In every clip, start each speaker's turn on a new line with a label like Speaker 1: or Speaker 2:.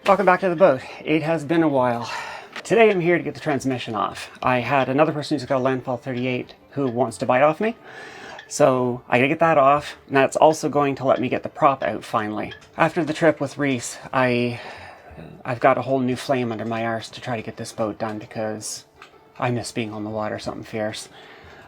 Speaker 1: Welcome back to the boat. It has been a while. Today I'm here to get the transmission off. I had another person who's got a Landfall 38 who wants to buy it off me. So I gotta get that off, and that's also going to let me get the prop out finally. After the trip with Reese, I've got a whole new flame under my arse to try to get this boat done because I miss being on the water, something fierce.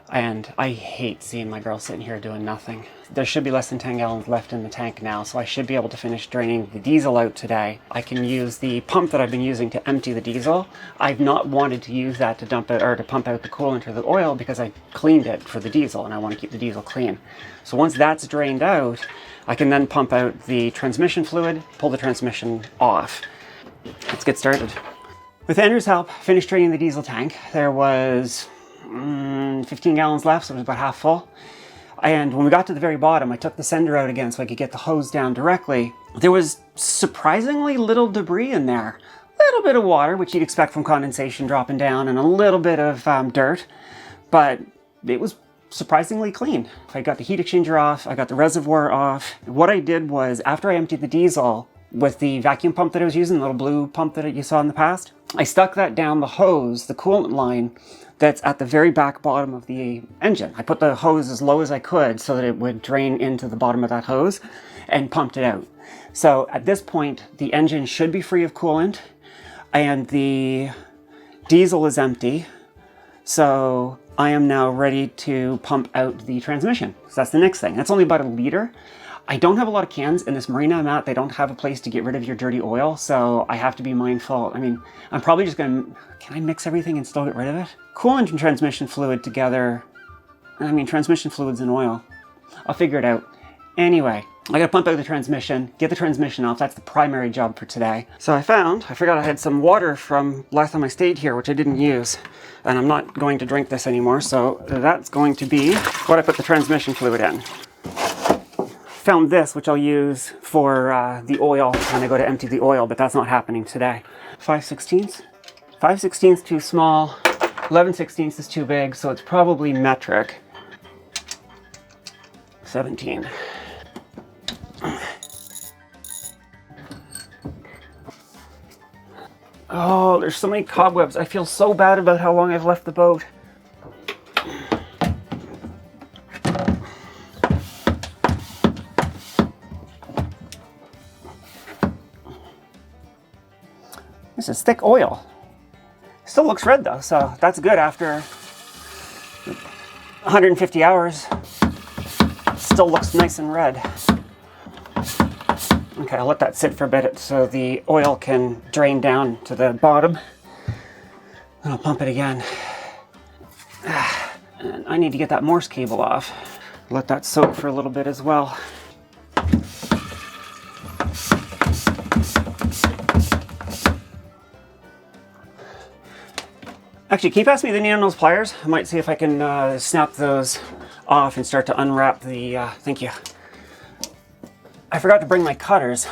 Speaker 1: And I hate seeing my girl sitting here doing nothing. There should be less than 10 gallons left in the tank now, so I should be able to finish draining the diesel out today. I can use the pump that I've been using to empty the diesel. I've not wanted to use that to dump it or to pump out the coolant or the oil because I cleaned it for the diesel and I want to keep the diesel clean. So once that's drained out, I can then pump out the transmission fluid, pull the transmission off. Let's get started. With Andrew's help, finished draining the diesel tank. There was 15 gallons left, so it was about half full. And when we got to the very bottom, I took the sender out again so I could get the hose down directly. There was surprisingly little debris in there. A little bit of water, which you'd expect from condensation dropping down, and a little bit of dirt, but it was surprisingly clean. I got the heat exchanger off, I got the reservoir off. What I did was, after I emptied the diesel with the vacuum pump that I was using, the little blue pump that you saw in the past, I stuck that down the hose, the coolant line, that's at the very back bottom of the engine. I put the hose as low as I could so that it would drain into the bottom of that hose and pumped it out. So at this point, the engine should be free of coolant and the diesel is empty. So I am now ready to pump out the transmission. So that's the next thing. That's only about 1 liter. I don't have a lot of cans. In this marina I'm at, they don't have a place to get rid of your dirty oil, so I have to be mindful. I mean, I'm probably just gonna, can I mix everything and still get rid of it? Coolant and transmission fluid together, I mean, transmission fluids and oil. I'll figure it out. Anyway, I gotta pump out the transmission, get the transmission off. That's the primary job for today. So I forgot I had some water from last time I stayed here, which I didn't use. And I'm not going to drink this anymore, so that's going to be what I put the transmission fluid in. Found this, which I'll use for the oil when I go to empty the oil, but that's not happening today. 5/16? 5/16 too small, 11/16 is too big, so it's probably metric. 17. Oh, there's so many cobwebs. I feel so bad about how long I've left the boat. This is thick oil. Still looks red though, so that's good after 150 hours. Still looks nice and red. Okay, I'll let that sit for a bit so the oil can drain down to the bottom. Then I'll pump it again. And I need to get that Morse cable off. Let that soak for a little bit as well. Actually, can you pass me the needle nose pliers? I might see if I can snap those off and start to unwrap the, thank you. I forgot to bring my cutters.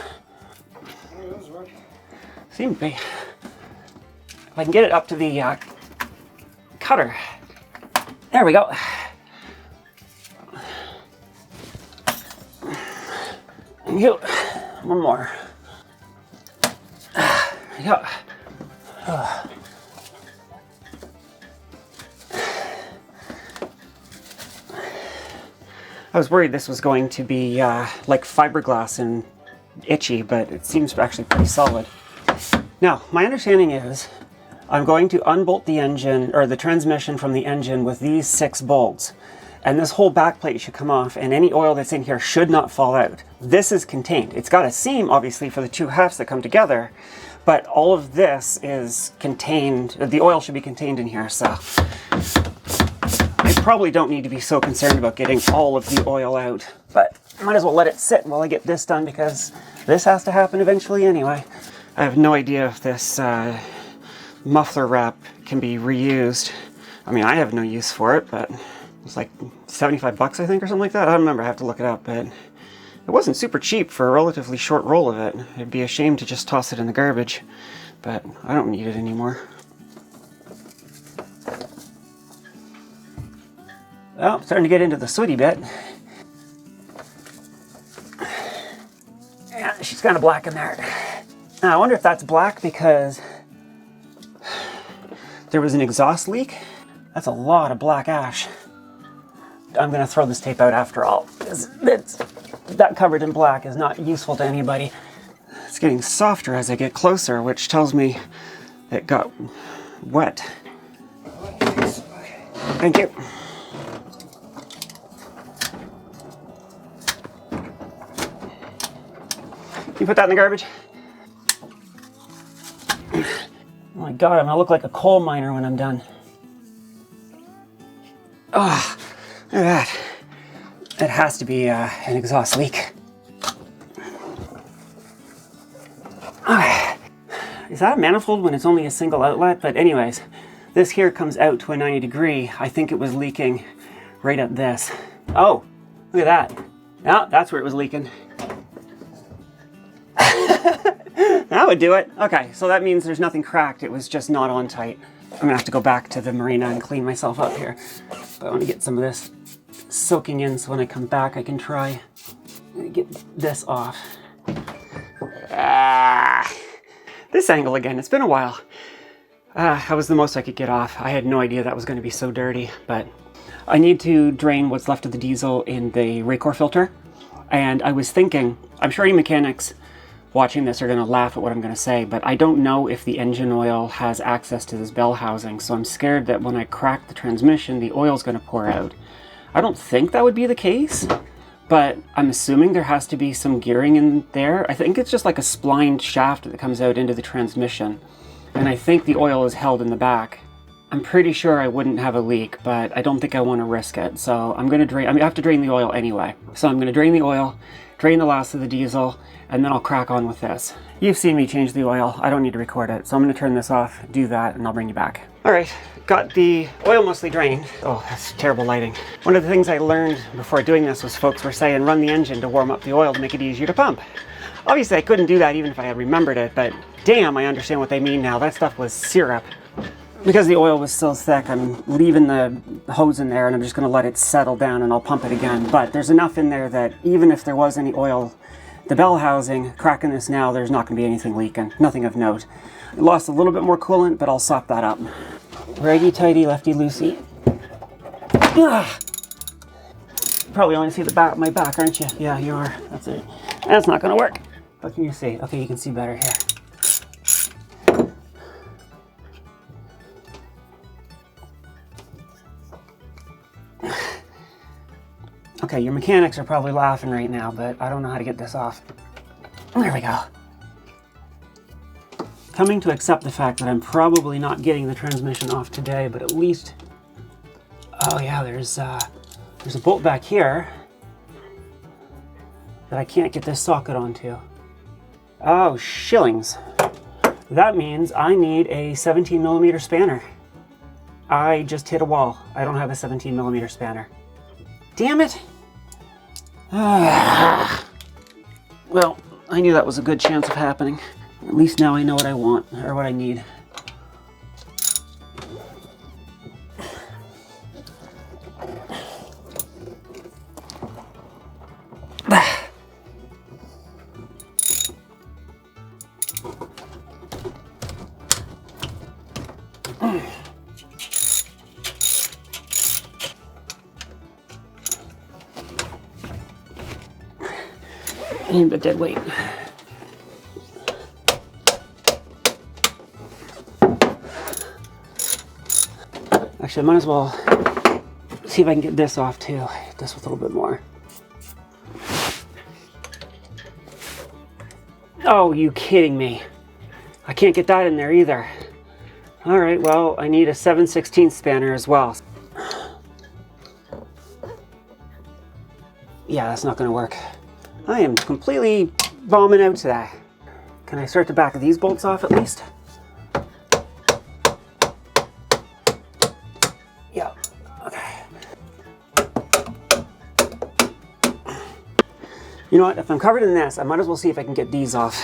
Speaker 1: Seem to be. If I can get it up to the cutter. There we go. Thank you. One more. There we go. I was worried this was going to be like fiberglass and itchy, but it seems actually pretty solid. Now, my understanding is I'm going to unbolt the engine, or the transmission from the engine with these 6 bolts. And this whole back plate should come off, and any oil that's in here should not fall out. This is contained. It's got a seam, obviously, for the 2 halves that come together, but all of this is contained, the oil should be contained in here, so I probably don't need to be so concerned about getting all of the oil out, but I might as well let it sit while I get this done because this has to happen eventually anyway. I have no idea if this muffler wrap can be reused. I mean, I have no use for it, but it's like 75 bucks, I think, or something like that. I don't remember, I have to look it up, but it wasn't super cheap for a relatively short roll of it. It'd be a shame to just toss it in the garbage, but I don't need it anymore. Well, starting to get into the sooty bit. Yeah, she's kind of black in there. Now, I wonder if that's black because there was an exhaust leak. That's a lot of black ash. I'm gonna throw this tape out after all. That covered in black is not useful to anybody. It's getting softer as I get closer, which tells me it got wet. Thank you. Can you put that in the garbage? Oh my God, I'm gonna look like a coal miner when I'm done. Oh, look at that. It has to be an exhaust leak. Okay. Is that a manifold when it's only a single outlet? But anyways, this here comes out to a 90 degree. I think it was leaking right at this. Oh, look at that. Yeah, that's where it was leaking. That would do it. Okay, so that means there's nothing cracked. It was just not on tight. I'm gonna have to go back to the marina and clean myself up here. But I want to get some of this soaking in so when I come back I can try and get this off. This angle again, it's been a while. That was the most I could get off. I had no idea that was going to be so dirty, but I need to drain what's left of the diesel in the Raycor filter. And I was thinking, I'm sure you mechanics watching this are going to laugh at what I'm going to say, but I don't know if the engine oil has access to this bell housing, so I'm scared that when I crack the transmission, the oil's going to pour out. I don't think that would be the case, but I'm assuming there has to be some gearing in there. I think it's just like a splined shaft that comes out into the transmission, and I think the oil is held in the back. I'm pretty sure I wouldn't have a leak, but I don't think I want to risk it, so I'm going to drain. I mean, I have to drain the oil anyway, so I'm going to drain the oil, drain the last of the diesel, and then I'll crack on with this. You've seen me change the oil. I don't need to record it, so I'm going to turn this off, do that, and I'll bring you back. All right, got the oil mostly drained. Oh, that's terrible lighting. One of the things I learned before doing this was folks were saying run the engine to warm up the oil to make it easier to pump. Obviously, I couldn't do that even if I had remembered it, but damn, I understand what they mean now. That stuff was syrup. Because the oil was still thick, I'm leaving the hose in there and I'm just going to let it settle down and I'll pump it again. But there's enough in there that even if there was any oil, the bell housing, cracking this now, there's not going to be anything leaking. Nothing of note. I lost a little bit more coolant, but I'll sop that up. Righty-tighty, lefty-loosey. Probably only see the back of my back, aren't you? Yeah, you are. That's it. That's not going to work. What can you see? Okay, you can see better here. Okay, your mechanics are probably laughing right now, but I don't know how to get this off. There we go. Coming to accept the fact that I'm probably not getting the transmission off today, but at least... Oh yeah, there's a bolt back here that I can't get this socket onto. Oh, shillings. That means I need a 17mm spanner. I just hit a wall. I don't have a 17mm spanner. Damn it! Well, I knew that was a good chance of happening. At least now I know what I want, or what I need. I need a dead weight. Actually, I might as well see if I can get this off too. Hit this with a little bit more. Oh, you kidding me? I can't get that in there either. All right, well, I need a 7/16 spanner as well. Yeah, that's not gonna work. I am completely bombing out today. Can I start the back of these bolts off at least? Yeah, okay. You know what, if I'm covered in this, I might as well see if I can get these off.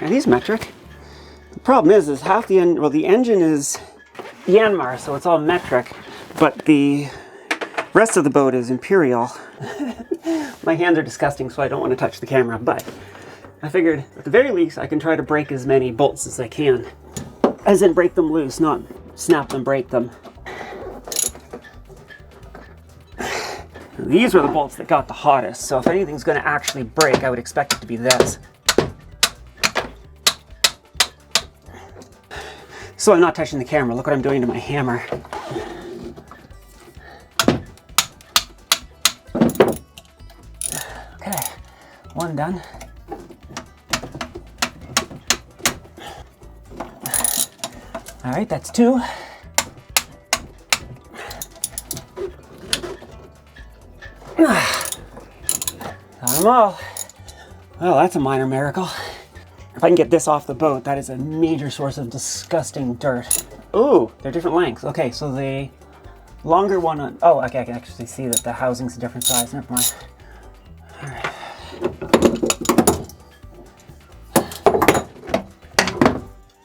Speaker 1: Are these metric? The problem is half the engine is Yanmar, so it's all metric, but the rest of the boat is imperial. My hands are disgusting, so I don't want to touch the camera, but I figured at the very least I can try to break as many bolts as I can. As in break them loose, not snap them, break them. These were the bolts that got the hottest, so if anything's going to actually break, I would expect it to be this. So I'm not touching the camera. Look what I'm doing to my hammer. Okay, one done. All right, that's two. Got them all. Well, that's a minor miracle. If I can get this off the boat, that is a major source of disgusting dirt. Ooh, they're different lengths. Okay, so the longer one on... Oh, okay, I can actually see that the housing's a different size. Never mind. All right.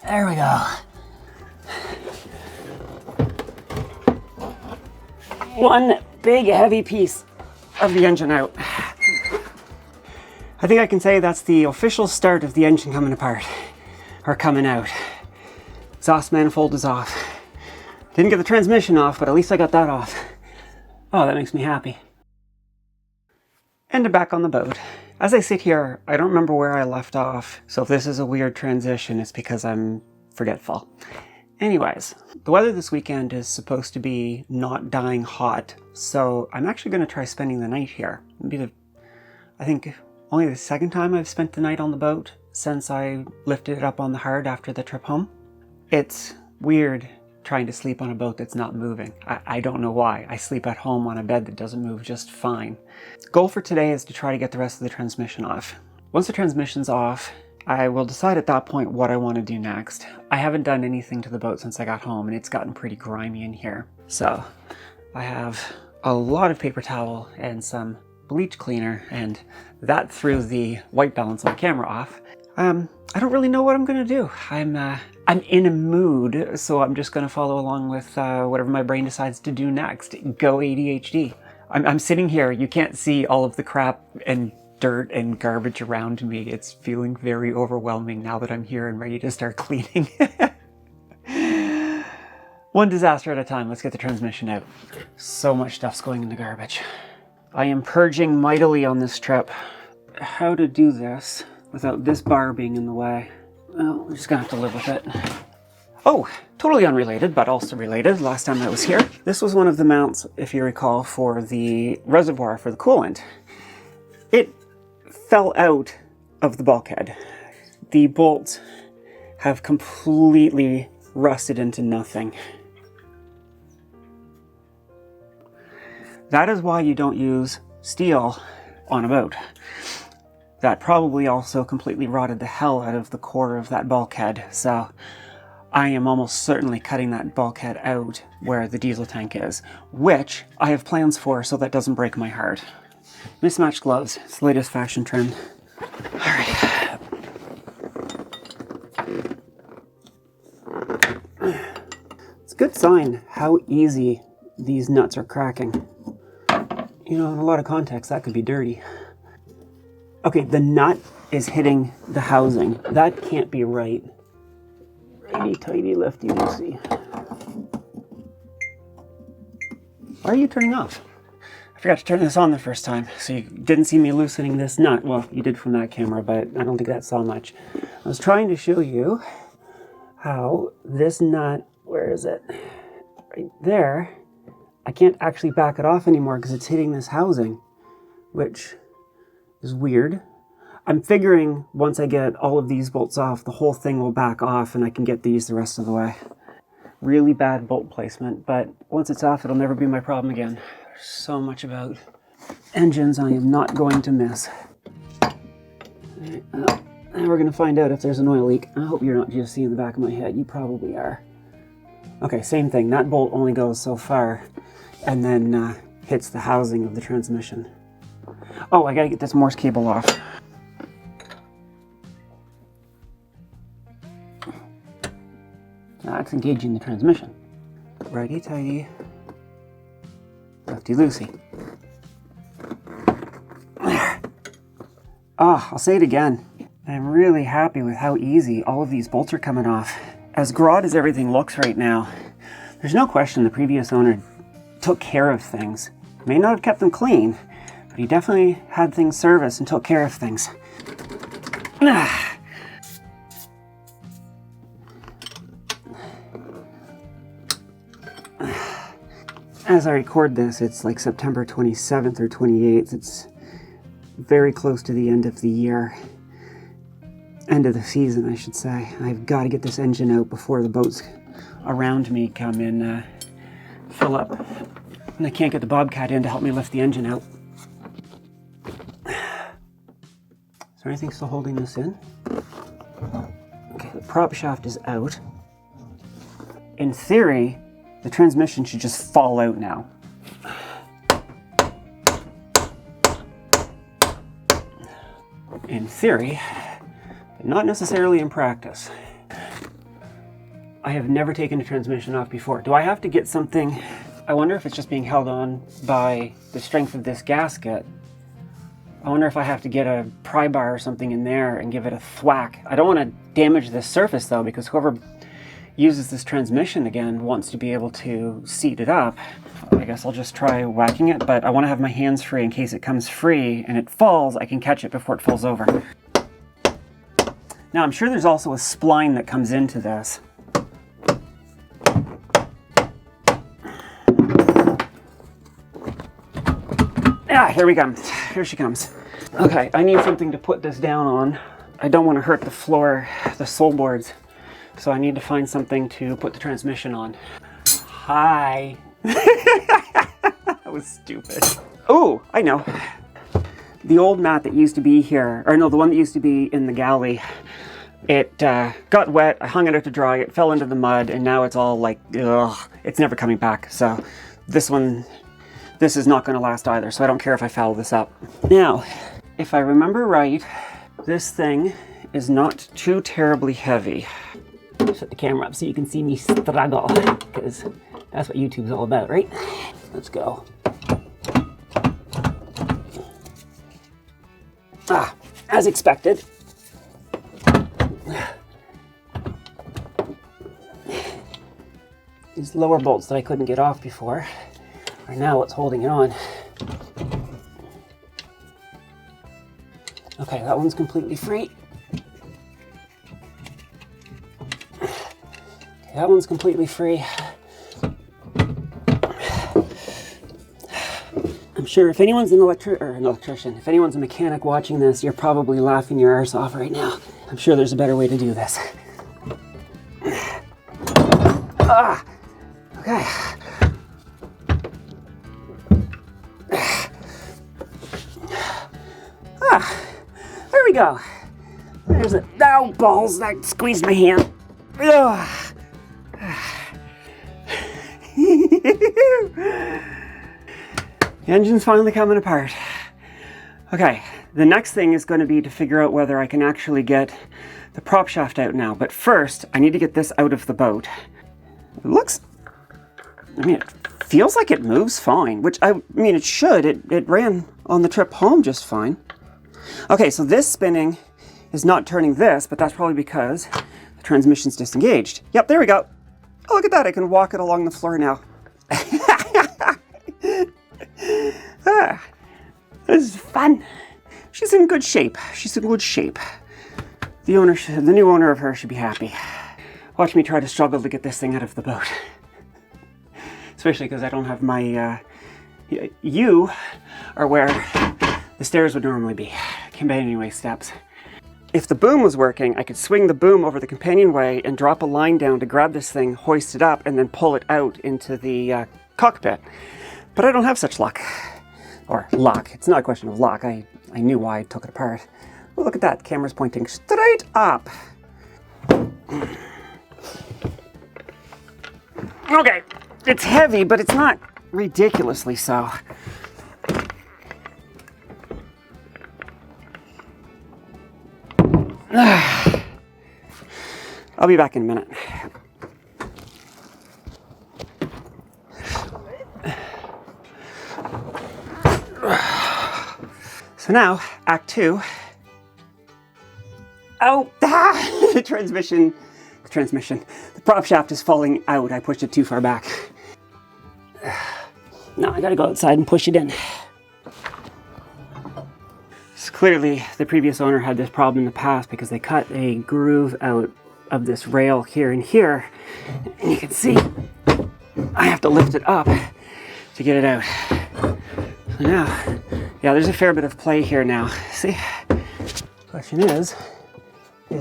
Speaker 1: There we go. One big heavy piece of the engine out. I think I can say that's the official start of the engine coming apart, or coming out. Exhaust manifold is off. Didn't get the transmission off, but at least I got that off. Oh, that makes me happy. And I'm back on the boat. As I sit here, I don't remember where I left off, so if this is a weird transition, it's because I'm forgetful. Anyways, the weather this weekend is supposed to be not dying hot, so I'm actually going to try spending the night here. It'll be I think, only the second time I've spent the night on the boat since I lifted it up on the hard after the trip home. It's weird trying to sleep on a boat that's not moving. I don't know why. I sleep at home on a bed that doesn't move just fine. Goal for today is to try to get the rest of the transmission off. Once the transmission's off, I will decide at that point what I want to do next. I haven't done anything to the boat since I got home, and it's gotten pretty grimy in here. So I have a lot of paper towel and some bleach cleaner, and that threw the white balance on the camera off. I don't really know what I'm gonna do. I'm in a mood, so I'm just gonna follow along with whatever my brain decides to do next. Go ADHD. I'm sitting here, you can't see all of the crap and dirt and garbage around me. It's feeling very overwhelming now that I'm here and ready to start cleaning. One disaster at a time. Let's get the transmission out. So much stuff's going in the garbage. I am purging mightily on this trip. How to do this without this bar being in the way? Well, we're just gonna have to live with it. Oh, totally unrelated, but also related. Last time I was here, this was one of the mounts, if you recall, for the reservoir for the coolant. It fell out of the bulkhead. The bolts have completely rusted into nothing. That is why you don't use steel on a boat. That probably also completely rotted the hell out of the core of that bulkhead, so I am almost certainly cutting that bulkhead out where the diesel tank is, which I have plans for so that doesn't break my heart. Mismatched gloves, it's the latest fashion trend. Alright. It's a good sign how easy these nuts are cracking. You know, in a lot of contexts, that could be dirty. Okay, the nut is hitting the housing. That can't be right. Righty tighty, lefty loosey. Why are you turning off? I forgot to turn this on the first time, so you didn't see me loosening this nut. Well, you did from that camera, but I don't think that saw much. I was trying to show you how this nut, where is it? Right there. I can't actually back it off anymore because it's hitting this housing, which is weird. I'm figuring once I get all of these bolts off, the whole thing will back off and I can get these the rest of the way. Really bad bolt placement, but once it's off, it'll never be my problem again. There's so much about engines I am not going to miss. Now we're going to find out if there's an oil leak. I hope you're not just seeing the back of my head. You probably are. Okay, same thing. That bolt only goes so far and then hits the housing of the transmission. Oh, I gotta get this Morse cable off. That's engaging the transmission. Righty tighty, lefty loosey. I'll say it again. I'm really happy with how easy all of these bolts are coming off. As grot as everything looks right now, there's no question the previous owner took care of things. May not have kept them clean, but he definitely had things serviced and took care of things. As I record this, it's like September 27th or 28th. It's very close to the end of the year. End of the season, I should say. I've got to get this engine out before the boats around me come in, fill up. And I can't get the Bobcat in to help me lift the engine out. Is there anything still holding this in? Okay, the prop shaft is out. In theory, the transmission should just fall out now. In theory, but not necessarily in practice. I have never taken a transmission off before. Do I have to get something? I wonder if it's just being held on by the strength of this gasket. I wonder if I have to get a pry bar or something in there and give it a thwack. I don't want to damage this surface though, because whoever uses this transmission again wants to be able to seat it up. I guess I'll just try whacking it, but I want to have my hands free in case it comes free and it falls, I can catch it before it falls over. Now I'm sure there's also a spline that comes into this. Ah, here we go. Here she comes. Okay, I need something to put this down on. I don't want to hurt the floor, the sole boards. So I need to find something to put the transmission on. Hi. That was stupid. Oh, I know. The old mat that used to be here, or no, the one that used to be in the galley, it got wet, I hung it out to dry, it fell into the mud, and now it's all like, ugh, it's never coming back. So this is not going to last either, so I don't care if I foul this up. Now, if I remember right, this thing is not too terribly heavy. Set the camera up so you can see me struggle, because that's what YouTube's all about, right? Let's go. Ah, as expected. These lower bolts that I couldn't get off before are now what's holding it on. Okay, that one's completely free. That one's completely free. I'm sure if anyone's an electrician, if anyone's a mechanic watching this, you're probably laughing your arse off right now. I'm sure there's a better way to do this. Ah, okay. Ah, there we go. There's a, ow, balls, that squeezed my hand. Ugh. The engine's finally coming apart. Okay, the next thing is going to be to figure out whether I can actually get the prop shaft out now. But first, I need to get this out of the boat. It looks, I mean, it feels like it moves fine, which I mean, it should. It ran on the trip home just fine. Okay, so this spinning is not turning this, but that's probably because the transmission's disengaged. Yep, there we go. Oh, look at that. I can walk it along the floor now. Ah, this is fun. She's in good shape. She's in good shape. The new owner of her should be happy. Watch me try to struggle to get this thing out of the boat. Especially because I don't have my, you are where the stairs would normally be. Companionway steps. If the boom was working, I could swing the boom over the companionway and drop a line down to grab this thing, hoist it up, and then pull it out into the cockpit. But I don't have such luck. Or luck. It's not a question of luck. I knew why I took it apart. Well, look at that. Camera's pointing straight up. Okay. It's heavy, but it's not ridiculously so. I'll be back in a minute. So now, Act 2 Oh, ah, the prop shaft is falling out. I pushed it too far back. Now I gotta go outside and push it in. So clearly the previous owner had this problem in the past because they cut a groove out of this rail here and here. And you can see I have to lift it up to get it out. So now, yeah, there's a fair bit of play here now. See? Question is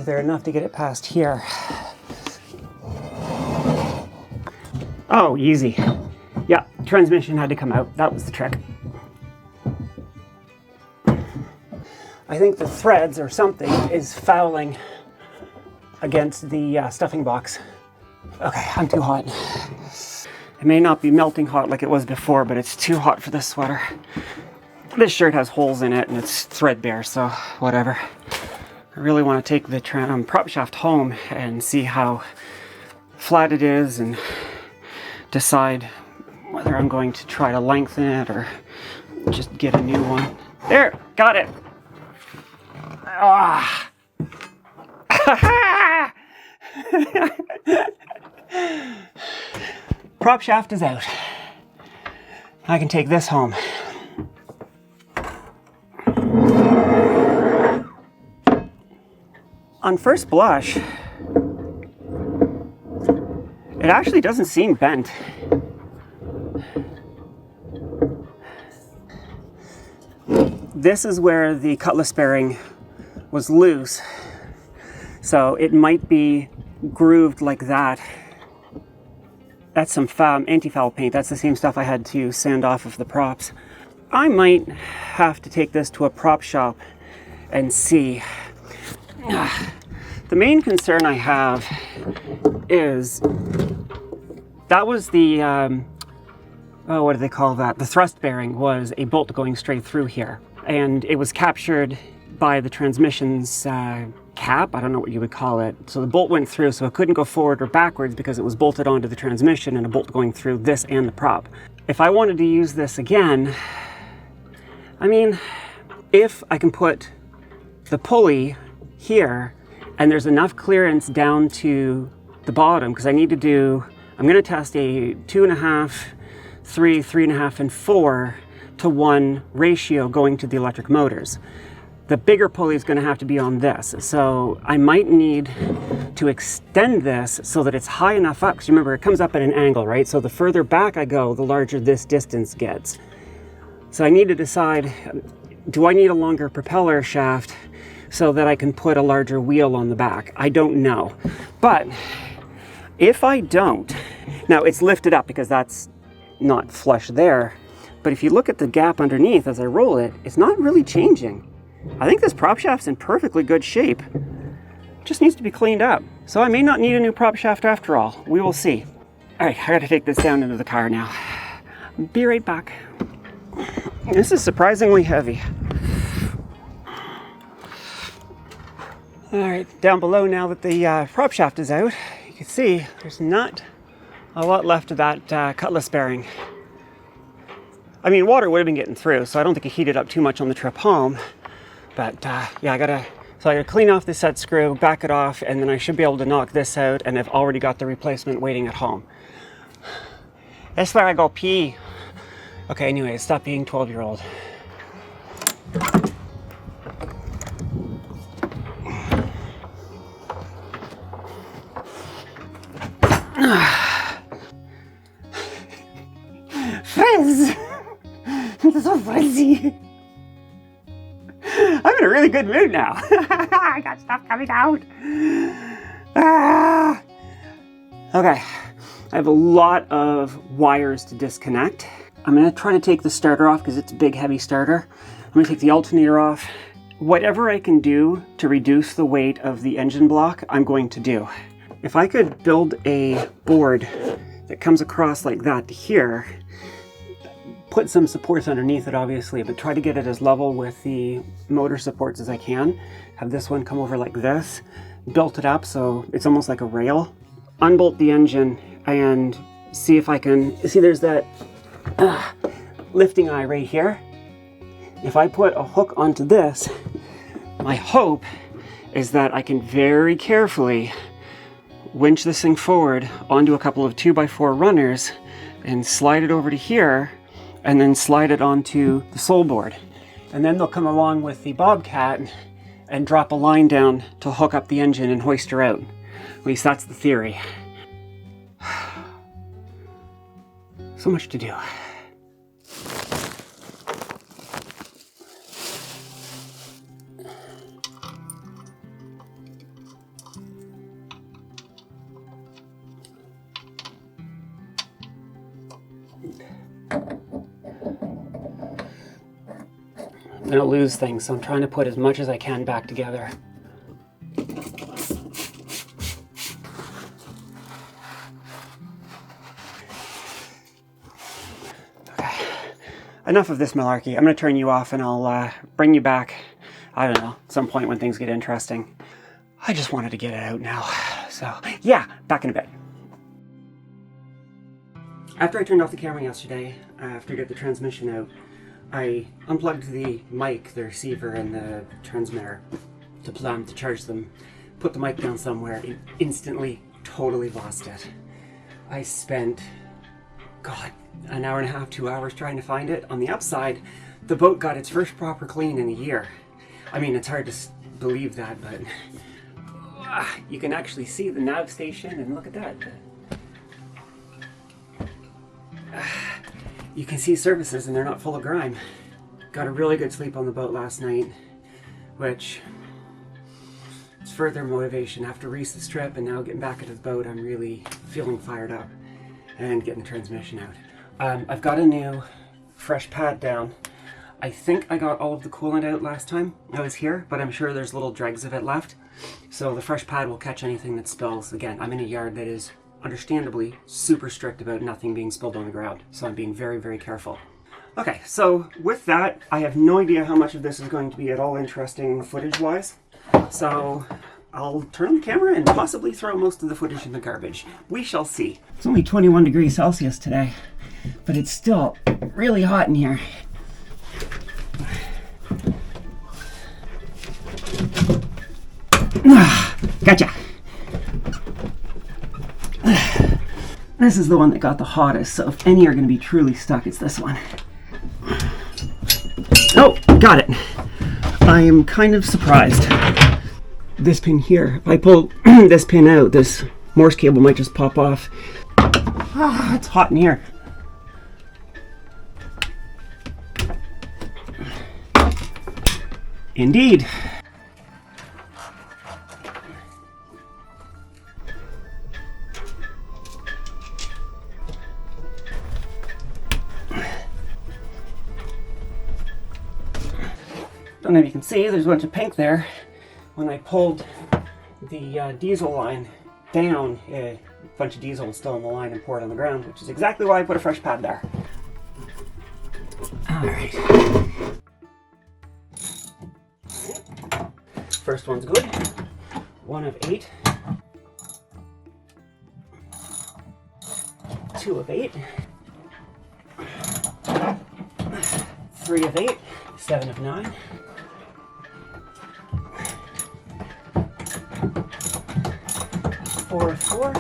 Speaker 1: there enough to get it past here? Oh, easy. Yeah, transmission had to come out. That was the trick. I think the threads or something is fouling against the stuffing box. Okay, I'm too hot. It may not be melting hot like it was before, but it's too hot for this sweater. This shirt has holes in it and it's threadbare, so whatever. I really want to take the prop shaft home and see how flat it is and decide whether I'm going to try to lengthen it or just get a new one. There, got it. Ah. Prop shaft is out. I can take this home. On first blush, it actually doesn't seem bent. This is where the cutlass bearing was loose, so it might be grooved like that. That's some anti-foul paint. That's the same stuff I had to sand off of the props. I might have to take this to a prop shop and see. The main concern I have is that was the, what do they call that? The thrust bearing was a bolt going straight through here. And it was captured by the transmission's cap, I don't know what you would call it. So the bolt went through, so it couldn't go forward or backwards because it was bolted onto the transmission and a bolt going through this and the prop. If I wanted to use this again, I mean, if I can put the pulley here and there's enough clearance down to the bottom, because I need to do, I'm going to test a 2.5, 3, 3.5, and 4:1 ratio going to the electric motors. The bigger pulley is going to have to be on this, so I might need to extend this so that it's high enough up, because remember it comes up at an angle, right? So the further back I go, the larger this distance gets. So I need to decide, do I need a longer propeller shaft so that I can put a larger wheel on the back? I don't know. But if I don't, now it's lifted up because that's not flush there, but if you look at the gap underneath as I roll it, it's not really changing. I think this prop shaft's in perfectly good shape. It just needs to be cleaned up. So I may not need a new prop shaft after all. We will see. All right, I gotta take this down into the car now. Be right back. This is surprisingly heavy. All right, down below now that the prop shaft is out, you can see there's not a lot left of that cutlass bearing. I mean, water would have been getting through, so I don't think it heated up too much on the trip home. But yeah, I gotta clean off this set screw, back it off, and then I should be able to knock this out, and I've already got the replacement waiting at home. That's where I go pee. Okay, anyway, stop being 12-year-old. Frizz! This is so frizzy. I'm in a really good mood now. I got stuff coming out. Ah. Okay, I have a lot of wires to disconnect. I'm gonna try to take the starter off because it's a big, heavy starter. I'm gonna take the alternator off. Whatever I can do to reduce the weight of the engine block, I'm going to do. If I could build a board that comes across like that to here, put some supports underneath it obviously, but try to get it as level with the motor supports as I can. Have this one come over like this, built it up so it's almost like a rail. Unbolt the engine and see if I can, see there's that lifting eye right here. If I put a hook onto this, my hope is that I can very carefully winch this thing forward onto a couple of 2x4 runners and slide it over to here, and then slide it onto the sole board. And then they'll come along with the Bobcat and drop a line down to hook up the engine and hoist her out. At least that's the theory. So much to do. I'm gonna lose things, so I'm trying to put as much as I can back together. Okay, enough of this malarkey. I'm gonna turn you off and I'll bring you back, I don't know, at some point when things get interesting. I just wanted to get it out now, so yeah, back in a bit. After I turned off the camera yesterday, after I got the transmission out, I unplugged the mic, the receiver, and the transmitter to charge them, put the mic down somewhere, and instantly totally lost it. I spent, God, an hour and a half, 2 hours trying to find it. On the upside, the boat got its first proper clean in a year. I mean, it's hard to believe that, but you can actually see the nav station, and look at that. You can see surfaces and they're not full of grime. Got a really good sleep on the boat last night, which is further motivation. After Reese's trip and now getting back into the boat, I'm really feeling fired up and getting the transmission out. I've got a new fresh pad down. I think I got all of the coolant out last time I was here, but I'm sure there's little dregs of it left. So the fresh pad will catch anything that spills. Again, I'm in a yard that is understandably super strict about nothing being spilled on the ground, so I'm being very, very careful. Okay, so with that, I have no idea how much of this is going to be at all interesting footage-wise, so I'll turn the camera and possibly throw most of the footage in the garbage. We shall see. It's only 21 degrees Celsius today, but it's still really hot in here. Gotcha! This is the one that got the hottest, so if any are going to be truly stuck, it's this one. Oh, got it. I am kind of surprised. This pin here, if I pull this pin out, this Morse cable might just pop off. Ah, it's hot in here. Indeed. Don't know if you can see, there's a bunch of pink there. When I pulled the diesel line down, a bunch of diesel was still in the line and poured on the ground, which is exactly why I put a fresh pad there. Alright. First one's good. 1 of 8. 2 of 8. 3 of 8. 7 of 9. 4 of 4.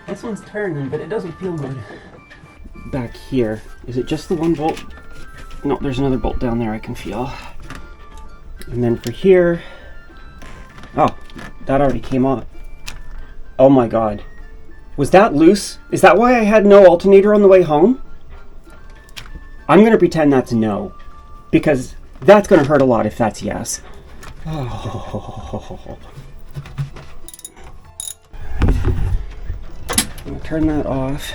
Speaker 1: This one's turning, but it doesn't feel good. Back here, is it just the one bolt? No, there's another bolt down there I can feel. And then for here, oh, that already came off. Oh my God. Was that loose? Is that why I had no alternator on the way home? I'm going to pretend that's no, because that's going to hurt a lot if that's yes. Oh. I'm going to turn that off.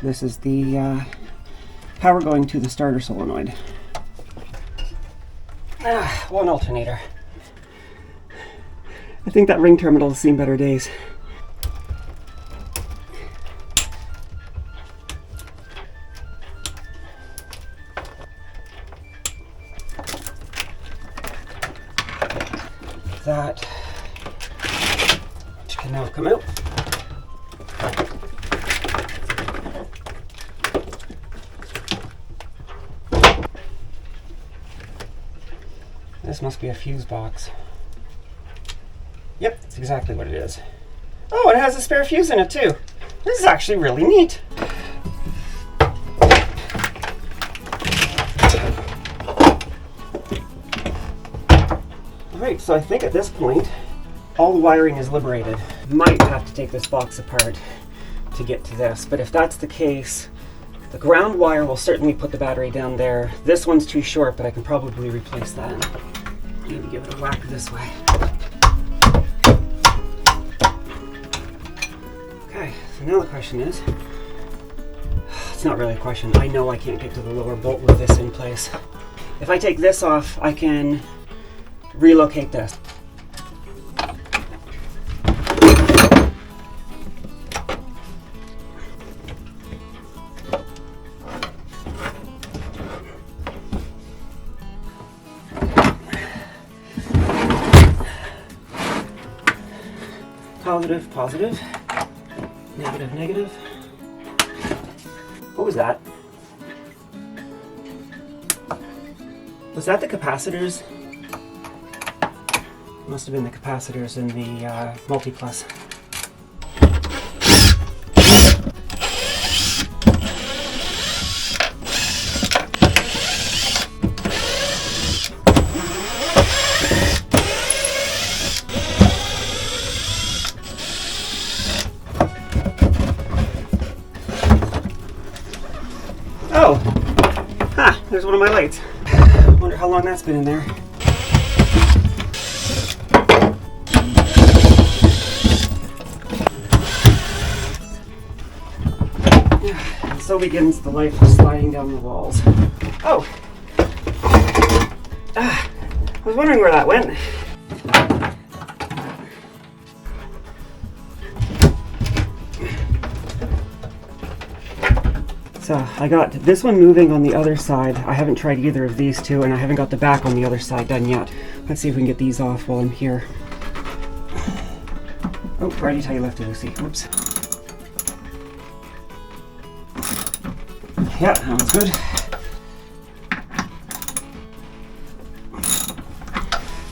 Speaker 1: This is the power going to the starter solenoid. One alternator. I think that ring terminal has seen better days. that, which can now come out. This must be a fuse box. Yep, that's exactly what it is. Oh, it has a spare fuse in it too. This is actually really neat. Alright, so I think at this point, all the wiring is liberated. Might have to take this box apart to get to this, but if that's the case, the ground wire will certainly put the battery down there. This one's too short, but I can probably replace that. Maybe give it a whack this way. Okay, so now the question is, it's not really a question, I know I can't get to the lower bolt with this in place. If I take this off, I can relocate this. Positive, positive, negative, negative. What was that? Was that the capacitors? Must have been the capacitors in the Multiplus. Oh! Ha! There's one of my lights. Wonder how long that's been in there. And so begins the life of sliding down the walls. Oh! I was wondering where that went. So I got this one moving on the other side. I haven't tried either of these two, and I haven't got the back on the other side done yet. Let's see if we can get these off while I'm here. Oh, righty tighty lefty loosey. Oops. Yeah, that one's good.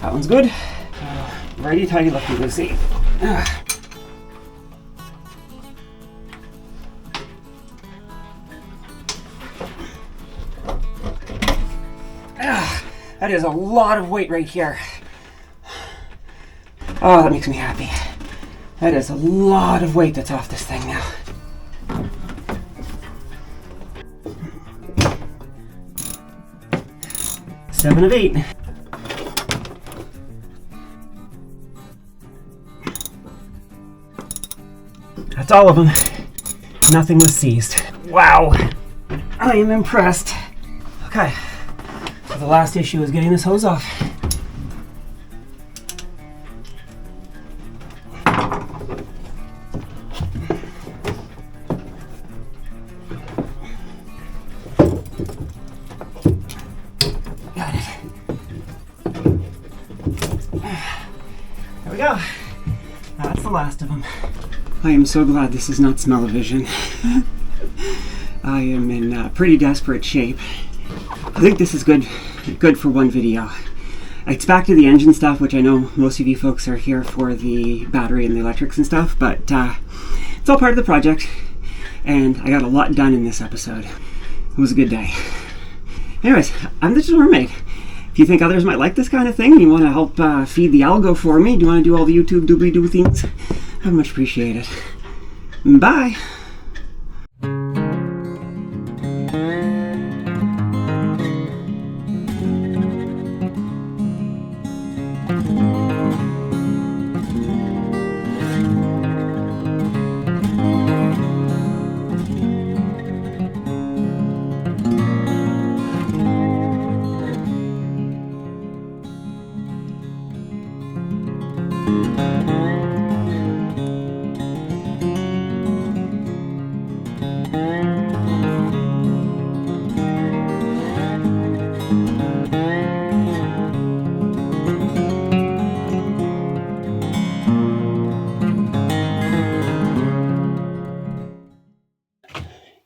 Speaker 1: That one's good. Righty tighty lefty loosey. That is a lot of weight right here. Oh, that makes me happy. That is a lot of weight that's off this thing now. Seven of 8. That's all of them. Nothing was seized. Wow. I am impressed. Okay. So the last issue is getting this hose off. Got it. There we go. That's the last of them. I am so glad this is not smell-o-vision. I am in pretty desperate shape. I think this is good for one video. It's back to the engine stuff, which I know most of you folks are here for the battery and the electrics and stuff, but it's all part of the project, and I got a lot done in this episode. It was a good day. Anyways, I'm the Digital Mermaid. If you think others might like this kind of thing, and you want to help feed the algo for me, do you want to do all the YouTube doobly-doo things? I much appreciate it. Bye!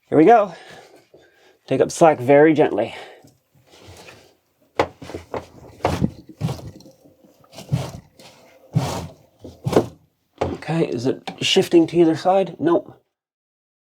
Speaker 1: Here we go. Take up slack very gently. Okay, is it shifting to either side? Nope.